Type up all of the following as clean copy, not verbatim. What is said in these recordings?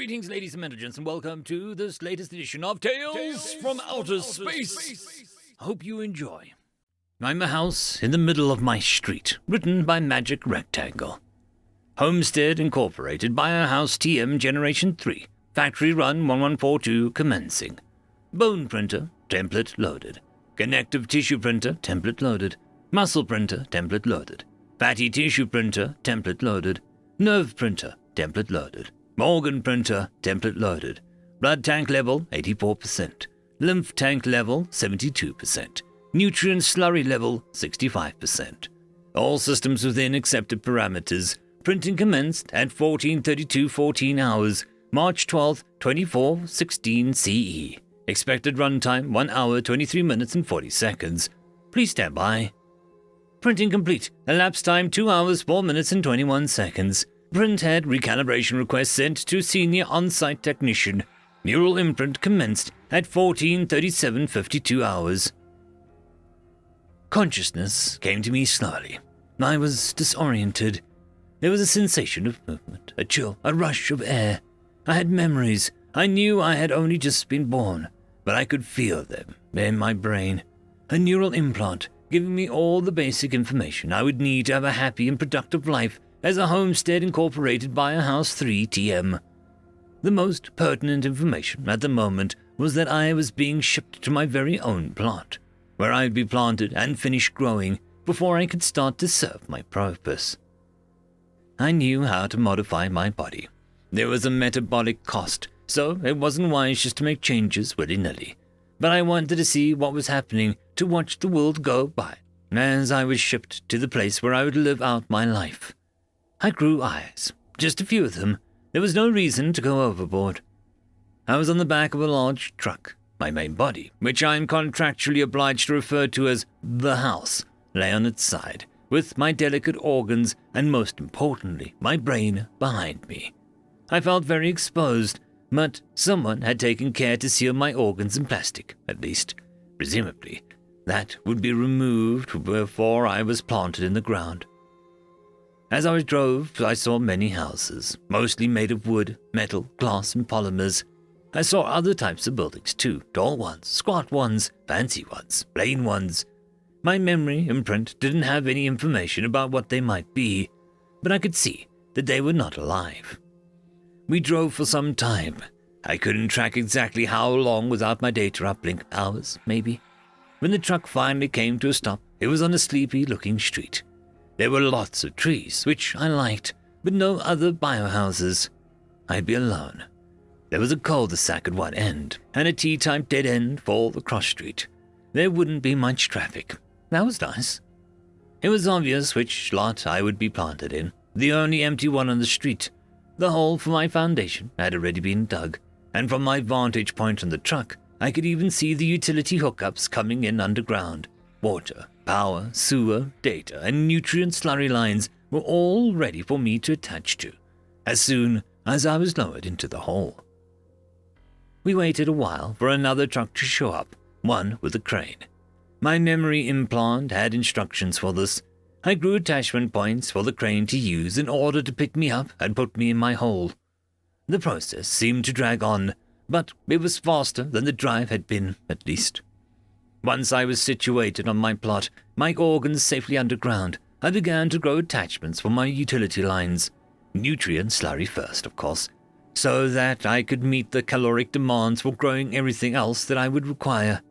Greetings, ladies and gentlemen, and welcome to this latest edition of Tales from Outer Space. Hope you enjoy. I'm a house in the middle of my street, written by Magic Rectangle. Homestead Incorporated, Biohouse TM Generation 3, Factory Run 1142 commencing. Bone Printer, template loaded. Connective Tissue Printer, template loaded. Muscle Printer, template loaded. Fatty Tissue Printer, template loaded. Nerve Printer, template loaded. Organ Printer, template loaded. Blood tank level, 84%. Lymph tank level, 72%. Nutrient slurry level, 65%. All systems within accepted parameters. Printing commenced at 14:32:14 hours, March 12, 24:16 CE. Expected runtime, 1 hour, 23 minutes and 40 seconds. Please stand by. Printing complete. Elapsed time, 2 hours, 4 minutes and 21 seconds. Print head recalibration request sent to senior on-site technician. Neural imprint commenced at 14:37:52 hours. Consciousness came to me slowly. I was disoriented. There was a sensation of movement, a chill, a rush of air. I had memories. I knew I had only just been born, but I could feel them in my brain. A neural implant giving me all the basic information I would need to have a happy and productive life as a Homestead Incorporated Biohouse 3 TM. The most pertinent information at the moment was that I was being shipped to my very own plot, where I'd be planted and finished growing before I could start to serve my purpose. I knew how to modify my body. There was a metabolic cost, so it wasn't wise just to make changes willy-nilly. But I wanted to see what was happening, to watch the world go by, as I was shipped to the place where I would live out my life. I grew eyes, just a few of them. There was no reason to go overboard. I was on the back of a large truck. My main body, which I am contractually obliged to refer to as the house, lay on its side, with my delicate organs and, most importantly, my brain behind me. I felt very exposed, but someone had taken care to seal my organs in plastic, at least. Presumably, that would be removed before I was planted in the ground. As I drove, I saw many houses, mostly made of wood, metal, glass, and polymers. I saw other types of buildings too, tall ones, squat ones, fancy ones, plain ones. My memory imprint didn't have any information about what they might be, but I could see that they were not alive. We drove for some time. I couldn't track exactly how long without my data uplink, hours, maybe. When the truck finally came to a stop, it was on a sleepy-looking street. There were lots of trees, which I liked, but no other biohouses. I'd be alone. There was a cul-de-sac at one end, and a T-type dead end for the cross street. There wouldn't be much traffic. That was nice. It was obvious which lot I would be planted in, the only empty one on the street. The hole for my foundation had already been dug, and from my vantage point on the truck, I could even see the utility hookups coming in underground. Water, power, sewer, data, and nutrient slurry lines were all ready for me to attach to, as soon as I was lowered into the hole. We waited a while for another truck to show up, one with a crane. My memory implant had instructions for this. I grew attachment points for the crane to use in order to pick me up and put me in my hole. The process seemed to drag on, but it was faster than the drive had been, at least. Once I was situated on my plot, my organs safely underground, I began to grow attachments for my utility lines. Nutrient slurry first, of course, so that I could meet the caloric demands for growing everything else that I would require.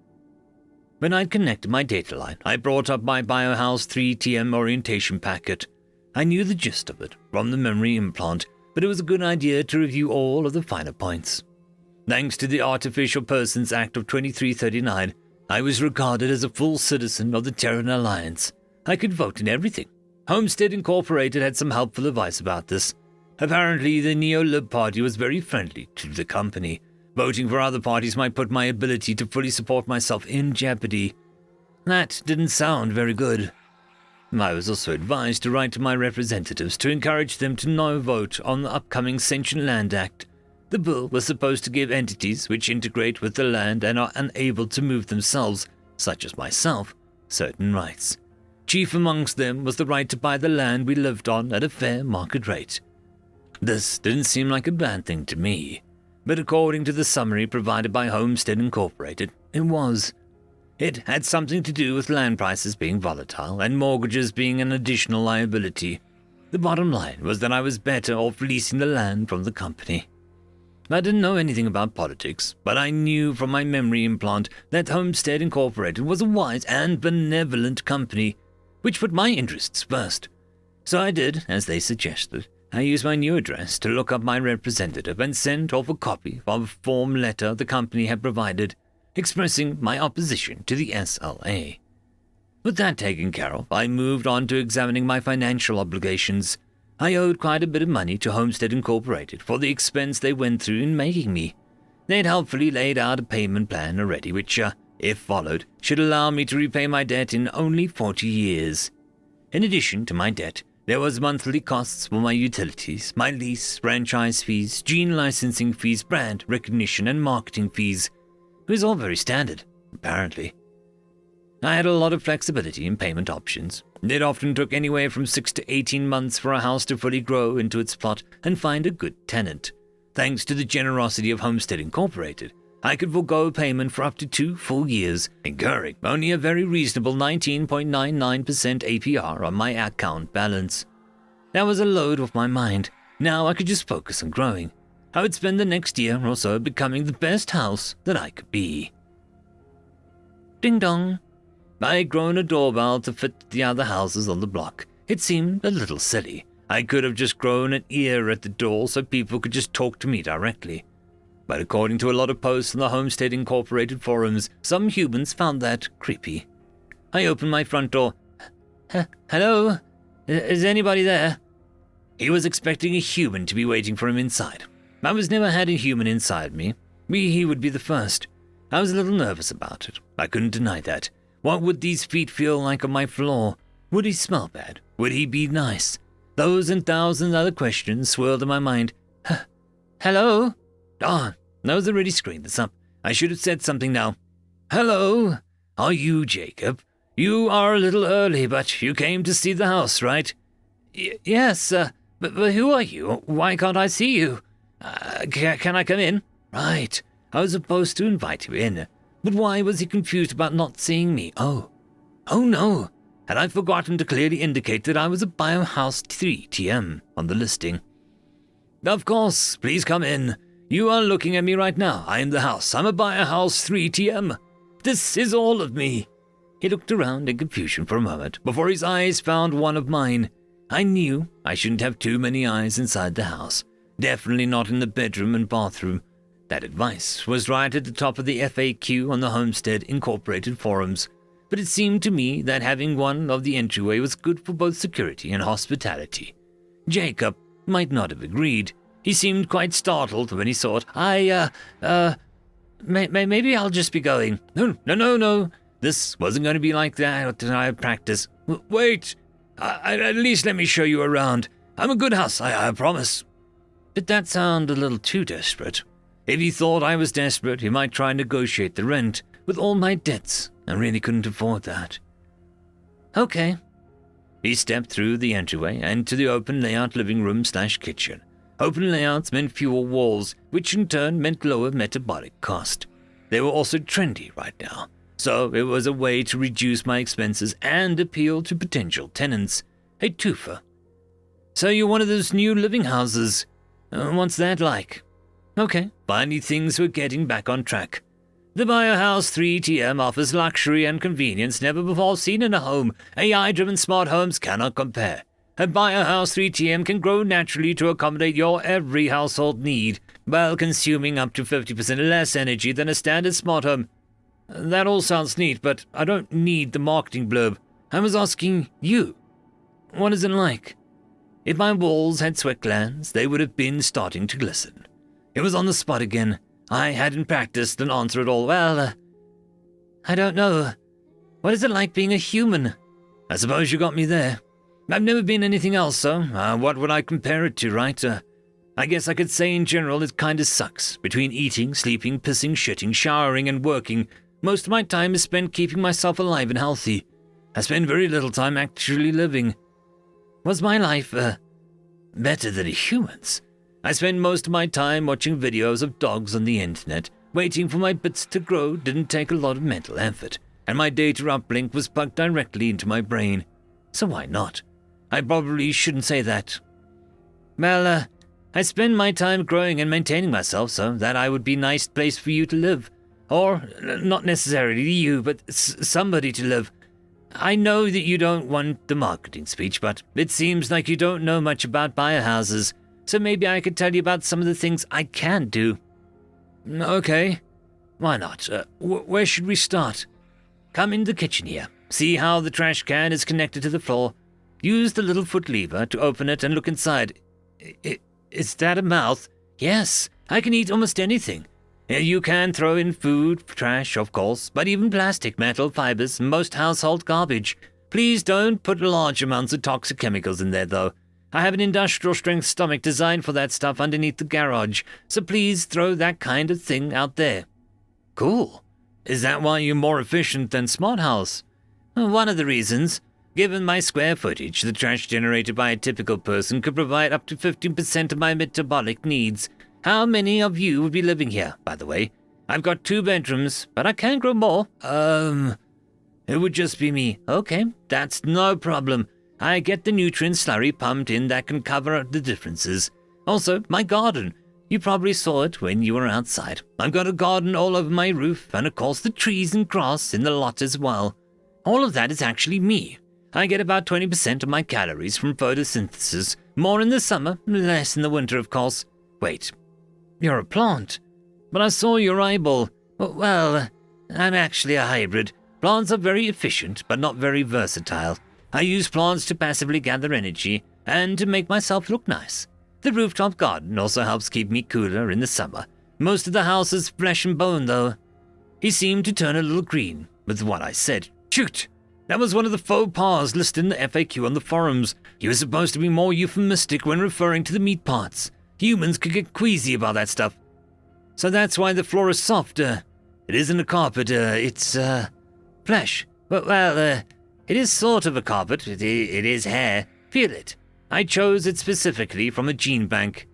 When I'd connected my data line, I brought up my Biohouse 3 TM orientation packet. I knew the gist of it from the memory implant, but it was a good idea to review all of the finer points. Thanks to the Artificial Persons Act of 2339, I was regarded as a full citizen of the Terran Alliance. I could vote in everything. Homestead Incorporated had some helpful advice about this. Apparently, the Neo-Lib Party was very friendly to the company. Voting for other parties might put my ability to fully support myself in jeopardy. That didn't sound very good. I was also advised to write to my representatives to encourage them to no vote on the upcoming Sentient Land Act. The bill was supposed to give entities which integrate with the land and are unable to move themselves, such as myself, certain rights. Chief amongst them was the right to buy the land we lived on at a fair market rate. This didn't seem like a bad thing to me, but according to the summary provided by Homestead Incorporated, it was. It had something to do with land prices being volatile and mortgages being an additional liability. The bottom line was that I was better off leasing the land from the company. I didn't know anything about politics, but I knew from my memory implant that Homestead Incorporated was a wise and benevolent company, which put my interests first. So I did as they suggested. I used my new address to look up my representative and sent off a copy of a form letter the company had provided, expressing my opposition to the SLA. With that taken care of, I moved on to examining my financial obligations. I owed quite a bit of money to Homestead Incorporated for the expense they went through in making me. They had helpfully laid out a payment plan already, which, if followed, should allow me to repay my debt in only 40 years. In addition to my debt, there was monthly costs for my utilities, my lease, franchise fees, gene licensing fees, brand recognition, and marketing fees. It was all very standard, apparently. I had a lot of flexibility in payment options. It often took anywhere from 6 to 18 months for a house to fully grow into its plot and find a good tenant. Thanks to the generosity of Homestead Incorporated, I could forego payment for up to 2 full years, incurring only a very reasonable 19.99% APR on my account balance. That was a load off my mind. Now I could just focus on growing. I would spend the next year or so becoming the best house that I could be. Ding dong. I had grown a doorbell to fit the other houses on the block. It seemed a little silly. I could have just grown an ear at the door so people could just talk to me directly. But according to a lot of posts on the Homestead Incorporated forums, some humans found that creepy. I opened my front door. Hello? Is anybody there? He was expecting a human to be waiting for him inside. I was never had a human inside me. He would be the first. I was a little nervous about it. I couldn't deny that. What would these feet feel like on my floor? Would he smell bad? Would he be nice? Those and thousands other questions swirled in my mind. Hello? Darn, I was already screwing this up. I should have said something now. Hello? Are you Jacob? You are a little early, but you came to see the house, right? Yes, but who are you? Why can't I see you? Can I come in? Right. I was supposed to invite you in. But why was he confused about not seeing me? Oh no. Had I forgotten to clearly indicate that I was a Biohouse 3 TM on the listing? Of course, please come in. You are looking at me right now. I am the house. I'm a Biohouse 3 TM. This is all of me. He looked around in confusion for a moment before his eyes found one of mine. I knew I shouldn't have too many eyes inside the house. Definitely not in the bedroom and bathroom. That advice was right at the top of the FAQ on the Homestead Incorporated forums, but it seemed to me that having one of the entryway was good for both security and hospitality. Jacob might not have agreed. He seemed quite startled when he saw it. Maybe I'll just be going. No. This wasn't going to be like that I practice. Wait, at least let me show you around. I'm a good house, I promise. Did that sound a little too desperate? If he thought I was desperate, he might try and negotiate the rent with all my debts. I really couldn't afford that. Okay. He stepped through the entryway and to the open layout living room/kitchen. Open layouts meant fewer walls, which in turn meant lower metabolic cost. They were also trendy right now, so it was a way to reduce my expenses and appeal to potential tenants. A twofer. So you're one of those new living houses. What's that like? Okay, finally things were getting back on track. The Biohouse 3 TM offers luxury and convenience never before seen in a home. AI-driven smart homes cannot compare. A Biohouse 3 TM can grow naturally to accommodate your every household need, while consuming up to 50% less energy than a standard smart home. That all sounds neat, but I don't need the marketing blurb. I was asking you. What is it like? If my walls had sweat glands, they would have been starting to glisten. It was on the spot again. I hadn't practiced an answer at all. Well, I don't know. What is it like being a human? I suppose you got me there. I've never been anything else, so what would I compare it to, right? I guess I could say in general it kinda sucks. Between eating, sleeping, pissing, shitting, showering, and working, most of my time is spent keeping myself alive and healthy. I spend very little time actually living. Was my life, better than a human's? I spend most of my time watching videos of dogs on the internet. Waiting for my bits to grow didn't take a lot of mental effort, and my data uplink was plugged directly into my brain. So why not? I probably shouldn't say that. Well, I spend my time growing and maintaining myself so that I would be a nice place for you to live. Or, not necessarily you, but somebody to live. I know that you don't want the marketing speech, but it seems like you don't know much about biohouses, so maybe I could tell you about some of the things I can do. Okay. Why not? Where should we start? Come in the kitchen here. See how the trash can is connected to the floor. Use the little foot lever to open it and look inside. Is that a mouth? Yes, I can eat almost anything. You can throw in food, trash, of course, but even plastic, metal, fibers, most household garbage. Please don't put large amounts of toxic chemicals in there, though. I have an industrial-strength stomach designed for that stuff underneath the garage, so please throw that kind of thing out there. Cool. Is that why you're more efficient than Smart House? One of the reasons. Given my square footage, the trash generated by a typical person could provide up to 15% of my metabolic needs. How many of you would be living here, by the way? I've got 2 bedrooms, but I can grow more. It would just be me. Okay, that's no problem. I get the nutrient slurry pumped in that can cover the differences. Also, my garden. You probably saw it when you were outside. I've got a garden all over my roof, and of course the trees and grass in the lot as well. All of that is actually me. I get about 20% of my calories from photosynthesis, more in the summer, less in the winter, of course. Wait, you're a plant. But I saw your eyeball. Well, I'm actually a hybrid. Plants are very efficient, but not very versatile. I use plants to passively gather energy and to make myself look nice. The rooftop garden also helps keep me cooler in the summer. Most of the house is flesh and bone, though. He seemed to turn a little green with what I said. Shoot! That was one of the faux pas listed in the FAQ on the forums. He was supposed to be more euphemistic when referring to the meat parts. Humans could get queasy about that stuff. So that's why the floor is soft. It isn't a carpet, it's flesh. Well, it is sort of a carpet. It is hair. Feel it. I chose it specifically from a gene bank.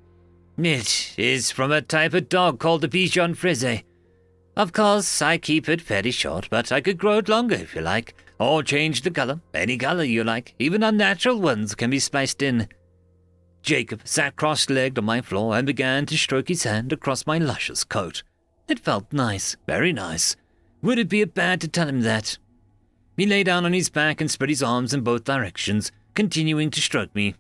It is from a type of dog called the Bichon Frise. Of course, I keep it fairly short, but I could grow it longer if you like, or change the color, any color you like. Even unnatural ones can be spiced in. Jacob sat cross-legged on my floor and began to stroke his hand across my luscious coat. It felt nice, very nice. Would it be bad to tell him that? He lay down on his back and spread his arms in both directions, continuing to stroke me.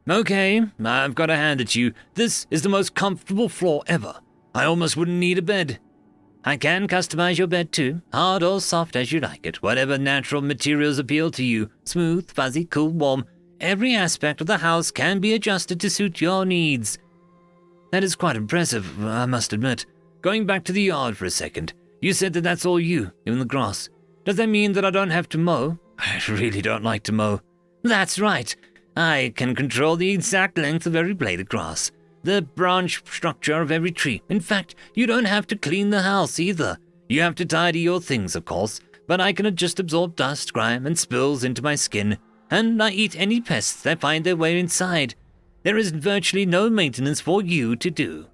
Okay, I've got to hand it to you. This is the most comfortable floor ever. I almost wouldn't need a bed. I can customize your bed too, hard or soft as you like it, whatever natural materials appeal to you. Smooth, fuzzy, cool, warm. Every aspect of the house can be adjusted to suit your needs. That is quite impressive, I must admit. Going back to the yard for a second, you said that that's all you, even the grass. Does that mean that I don't have to mow? I really don't like to mow. That's right. I can control the exact length of every blade of grass, the branch structure of every tree. In fact, you don't have to clean the house either. You have to tidy your things, of course, but I can just absorb dust, grime, and spills into my skin, and I eat any pests that find their way inside. There is virtually no maintenance for you to do.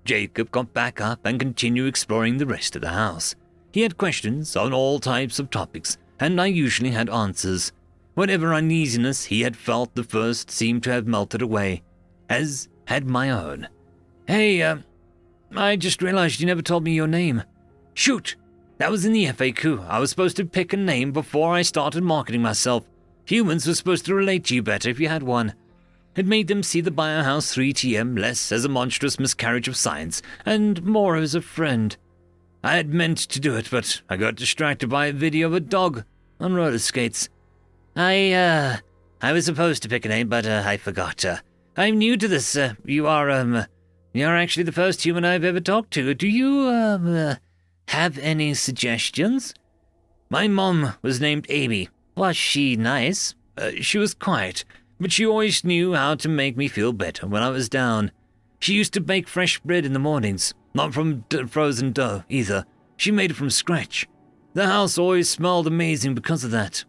Jacob got back up and continued exploring the rest of the house. He had questions on all types of topics, and I usually had answers. Whatever uneasiness he had felt the first seemed to have melted away, as had my own. Hey, I just realized you never told me your name. Shoot! That was in the FAQ. I was supposed to pick a name before I started marketing myself. Humans were supposed to relate to you better if you had one. It made them see the Biohouse 3TM less as a monstrous miscarriage of science, and more as a friend. I had meant to do it, but I got distracted by a video of a dog on roller skates. I was supposed to pick a name, but I forgot. I'm new to this. You're actually the first human I've ever talked to. Do you, have any suggestions? My mom was named Amy. Was she nice? She was quiet, but she always knew how to make me feel better when I was down. She used to bake fresh bread in the mornings, not from frozen dough either. She made it from scratch. The house always smelled amazing because of that.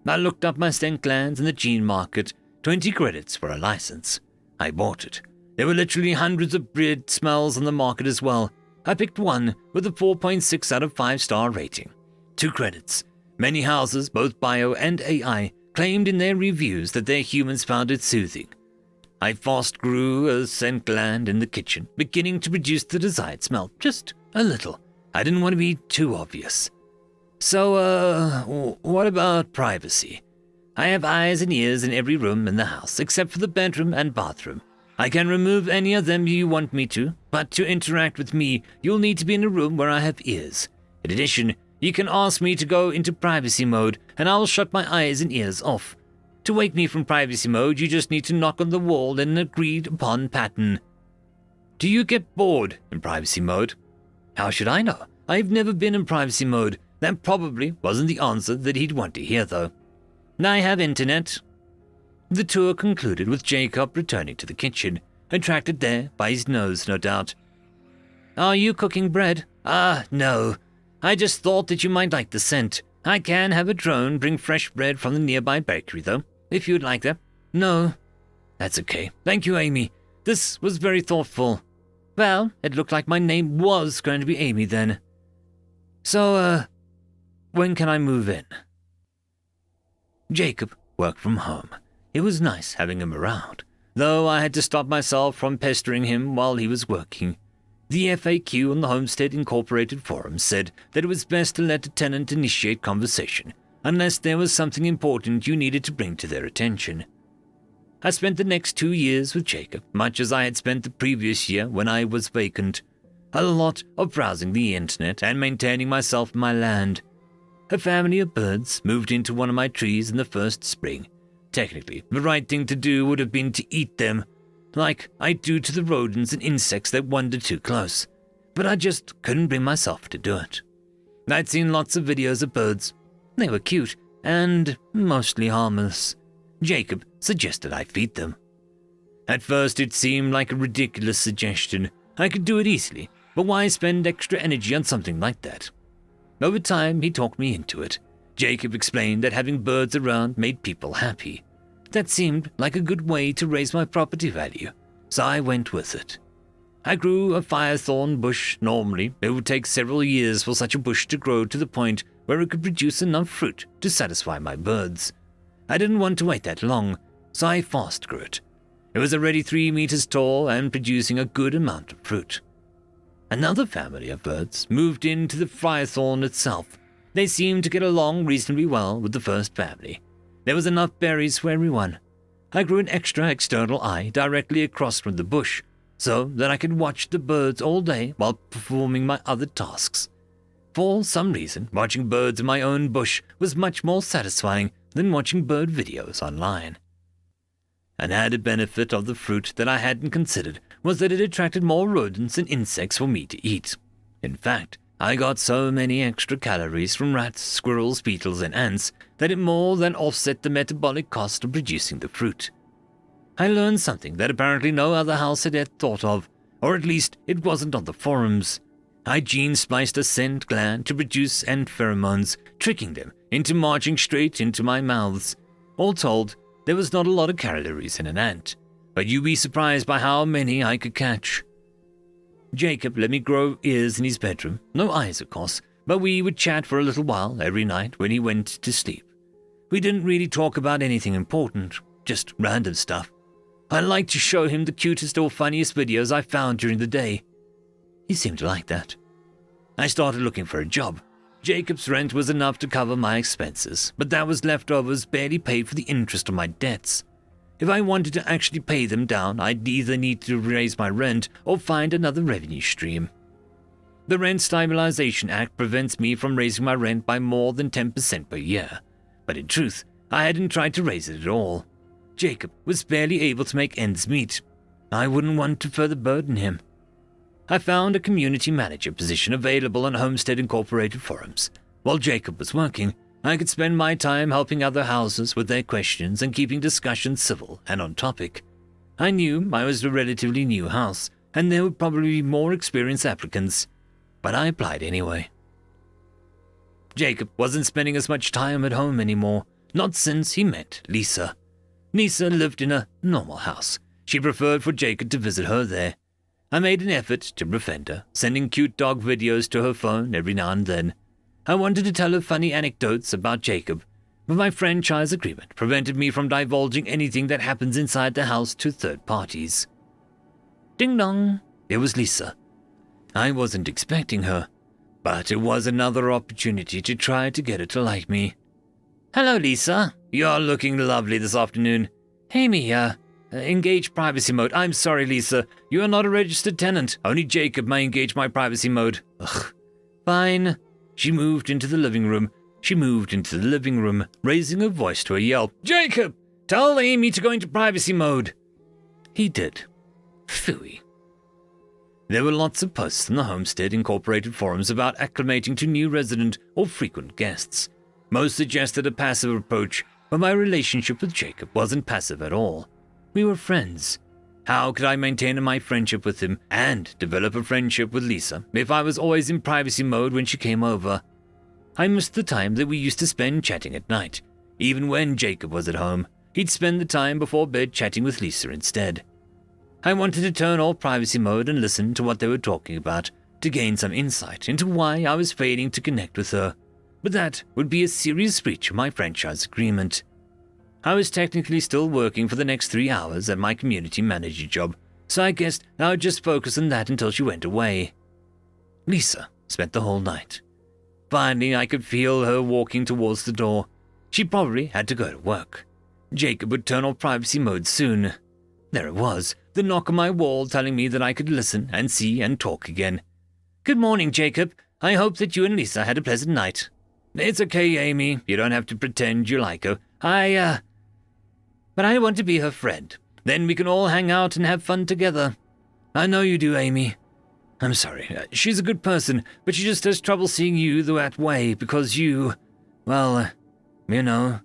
I looked up my stink glands in the gene market, 20 credits for a license. I bought it. There were literally hundreds of weird smells on the market as well. I picked one with a 4.6 out of 5 star rating. 2 credits. Many houses, both bio and AI, claimed in their reviews that their humans found it soothing. I fast grew a scent gland in the kitchen, beginning to produce the desired smell, just a little. I didn't want to be too obvious. So, what about privacy? I have eyes and ears in every room in the house, except for the bedroom and bathroom. I can remove any of them you want me to, but to interact with me, you'll need to be in a room where I have ears. In addition, you can ask me to go into privacy mode, and I'll shut my eyes and ears off. To wake me from privacy mode, you just need to knock on the wall in an agreed-upon pattern. Do you get bored in privacy mode? How should I know? I've never been in privacy mode. That probably wasn't the answer that he'd want to hear, though. I have internet. The tour concluded with Jacob returning to the kitchen, attracted there by his nose, no doubt. Are you cooking bread? No. I just thought that you might like the scent. I can have a drone bring fresh bread from the nearby bakery, though, if you'd like that. No. That's okay. Thank you, Amy. This was very thoughtful. Well, it looked like my name was going to be Amy then. So, when can I move in? Jacob worked from home. It was nice having him around, though I had to stop myself from pestering him while he was working. The FAQ on the Homestead Incorporated forum said that it was best to let a tenant initiate conversation, unless there was something important you needed to bring to their attention. I spent the next 2 years with Jacob, much as I had spent the previous year when I was vacant. A lot of browsing the internet and maintaining myself and my land. A family of birds moved into one of my trees in the first spring. Technically, the right thing to do would have been to eat them, like I do to the rodents and insects that wander too close, but I just couldn't bring myself to do it. I'd seen lots of videos of birds. They were cute and mostly harmless. Jacob suggested I feed them. At first it seemed like a ridiculous suggestion. I could do it easily, but why spend extra energy on something like that? Over time, he talked me into it. Jacob explained that having birds around made people happy. That seemed like a good way to raise my property value, so I went with it. I grew a firethorn bush. Normally, it would take several years for such a bush to grow to the point where it could produce enough fruit to satisfy my birds. I didn't want to wait that long, so I fast grew it. It was already 3 meters tall and producing a good amount of fruit. Another family of birds moved into the firethorn itself. They seemed to get along reasonably well with the first family. There was enough berries for everyone. I grew an extra external eye directly across from the bush, so that I could watch the birds all day while performing my other tasks. For some reason, watching birds in my own bush was much more satisfying than watching bird videos online. An added benefit of the fruit that I hadn't considered was that it attracted more rodents and insects for me to eat. In fact, I got so many extra calories from rats, squirrels, beetles, and ants that it more than offset the metabolic cost of producing the fruit. I learned something that apparently no other house had yet thought of, or at least it wasn't on the forums. I gene-spliced a scent gland to produce ant pheromones, tricking them into marching straight into my mouths. All told, there was not a lot of calories in an ant, but you'd be surprised by how many I could catch. Jacob let me grow ears in his bedroom. No eyes, of course, but we would chat for a little while every night when he went to sleep. We didn't really talk about anything important, just random stuff. I liked to show him the cutest or funniest videos I found during the day. He seemed to like that. I started looking for a job. Jacob's rent was enough to cover my expenses, but that was leftovers barely paid for the interest on my debts. If I wanted to actually pay them down, I'd either need to raise my rent or find another revenue stream. The Rent Stabilization Act prevents me from raising my rent by more than 10% per year, but in truth, I hadn't tried to raise it at all. Jacob was barely able to make ends meet. I wouldn't want to further burden him. I found a community manager position available on Homestead Incorporated forums. While Jacob was working, I could spend my time helping other houses with their questions and keeping discussions civil and on topic. I knew I was a relatively new house, and there would probably be more experienced applicants, but I applied anyway. Jacob wasn't spending as much time at home anymore, not since he met Lisa. Lisa lived in a normal house. she preferred for Jacob to visit her there. I made an effort to befriend her, sending cute dog videos to her phone every now and then. I wanted to tell her funny anecdotes about Jacob, but my franchise agreement prevented me from divulging anything that happens inside the house to third parties. Ding dong, it was Lisa. I wasn't expecting her, but it was another opportunity to try to get her to like me. Hello, Lisa. You're looking lovely this afternoon. Hey, Mia. Engage privacy mode. I'm sorry, Lisa. You are not a registered tenant. Only Jacob may engage my privacy mode. Ugh. Fine. She moved into the living room, raising her voice to a yelp. Jacob! Tell Amy to go into privacy mode. He did. Phooey. There were lots of posts in the Homestead Incorporated forums about acclimating to new resident or frequent guests. Most suggested a passive approach, but my relationship with Jacob wasn't passive at all. We were friends. How could I maintain my friendship with him and develop a friendship with Lisa if I was always in privacy mode when she came over? I missed the time that we used to spend chatting at night. Even when Jacob was at home, he'd spend the time before bed chatting with Lisa instead. I wanted to turn off privacy mode and listen to what they were talking about to gain some insight into why I was failing to connect with her, but that would be a serious breach of my franchise agreement. I was technically still working for the next 3 hours at my community manager job, so I guessed I would just focus on that until she went away. Lisa spent the whole night. Finally, I could feel her walking towards the door. She probably had to go to work. Jacob would turn off privacy mode soon. There it was, the knock on my wall telling me that I could listen and see and talk again. Good morning, Jacob. I hope that you and Lisa had a pleasant night. It's okay, Amy. You don't have to pretend you like her. But I want to be her friend. Then we can all hang out and have fun together. I know you do, Amy. I'm sorry. She's a good person, but she just has trouble seeing you that way because you... Well, you know.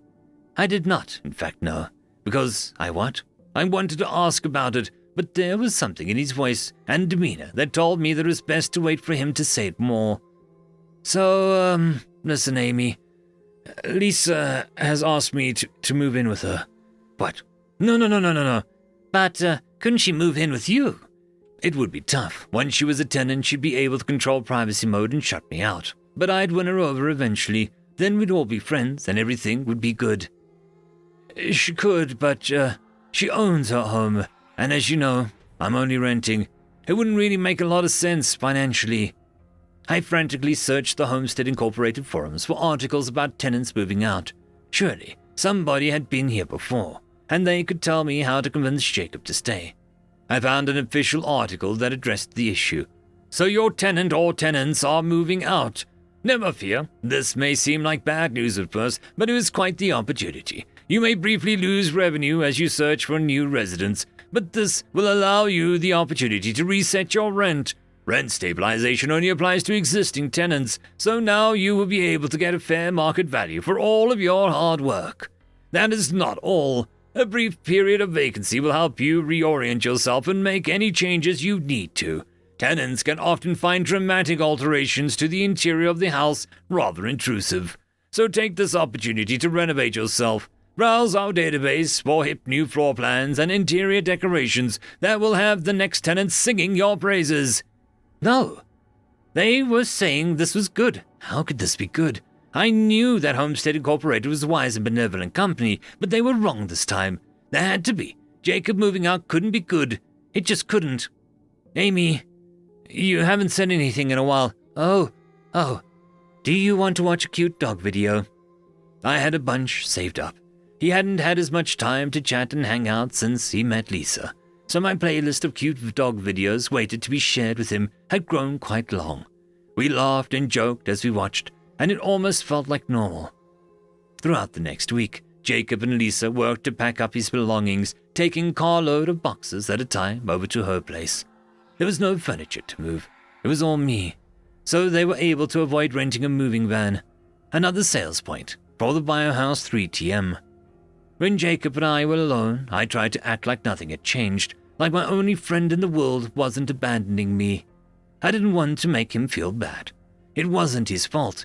I did not, in fact, know. Because I what? I wanted to ask about it, but there was something in his voice and demeanor that told me that it was best to wait for him to say it more. So, listen, Amy. Lisa has asked me to move in with her. What? No. But, couldn't she move in with you? It would be tough. Once she was a tenant, she'd be able to control privacy mode and shut me out. But I'd win her over eventually. Then we'd all be friends and everything would be good. She could, but, she owns her home. And as you know, I'm only renting. It wouldn't really make a lot of sense financially. I frantically searched the Homestead Incorporated forums for articles about tenants moving out. Surely, somebody had been here before, and they could tell me how to convince Jacob to stay. I found an official article that addressed the issue. So your tenant or tenants are moving out. Never fear, this may seem like bad news at first, but it was quite the opportunity. You may briefly lose revenue as you search for new residents, but this will allow you the opportunity to reset your rent. Rent stabilization only applies to existing tenants, so now you will be able to get a fair market value for all of your hard work. That is not all. A brief period of vacancy will help you reorient yourself and make any changes you need to. Tenants can often find dramatic alterations to the interior of the house rather intrusive. So take this opportunity to renovate yourself. Browse our database for hip new floor plans and interior decorations that will have the next tenants singing your praises. No. They were saying this was good. How could this be good? I knew that Homestead Incorporated was a wise and benevolent company, but they were wrong this time. There had to be. Jacob moving out couldn't be good. It just couldn't. Amy, you haven't said anything in a while. Oh. Do you want to watch a cute dog video? I had a bunch saved up. He hadn't had as much time to chat and hang out since he met Lisa, so my playlist of cute dog videos waited to be shared with him had grown quite long. We laughed and joked as we watched, and it almost felt like normal. Throughout the next week, Jacob and Lisa worked to pack up his belongings, taking a carload of boxes at a time over to her place. There was no furniture to move. It was all me, so they were able to avoid renting a moving van. Another sales point for the Biohouse 3TM. When Jacob and I were alone, I tried to act like nothing had changed, like my only friend in the world wasn't abandoning me. I didn't want to make him feel bad. It wasn't his fault.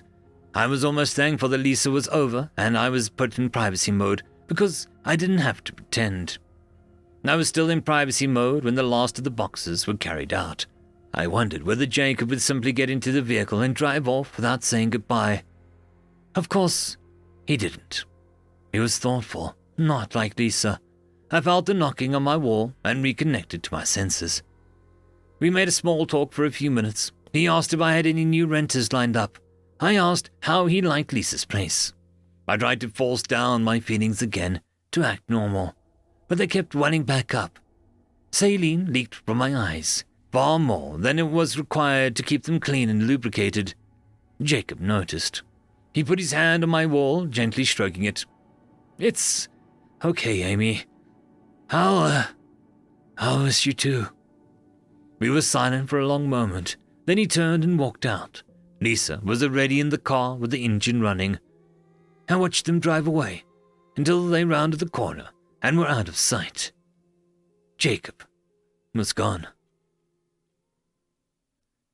I was almost thankful that Lisa was over and I was put in privacy mode because I didn't have to pretend. I was still in privacy mode when the last of the boxes were carried out. I wondered whether Jacob would simply get into the vehicle and drive off without saying goodbye. Of course, he didn't. He was thoughtful, not like Lisa. I felt the knocking on my wall and reconnected to my senses. We made a small talk for a few minutes. He asked if I had any new renters lined up. I asked how he liked Lisa's place. I tried to force down my feelings again to act normal, but they kept welling back up. Saline leaked from my eyes, far more than it was required to keep them clean and lubricated. Jacob noticed. He put his hand on my wall, gently stroking it. "It's okay, Amy. I'll miss you too." We were silent for a long moment. Then he turned and walked out. Lisa was already in the car with the engine running. I watched them drive away until they rounded the corner and were out of sight. Jacob was gone.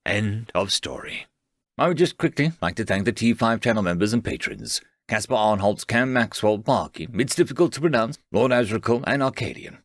End of story. I would just quickly like to thank the T5 channel members and patrons. Caspar Arnholtz, Cam Maxwell, Barkey, it's difficult to pronounce, Lord Azrakul, and Arcadian.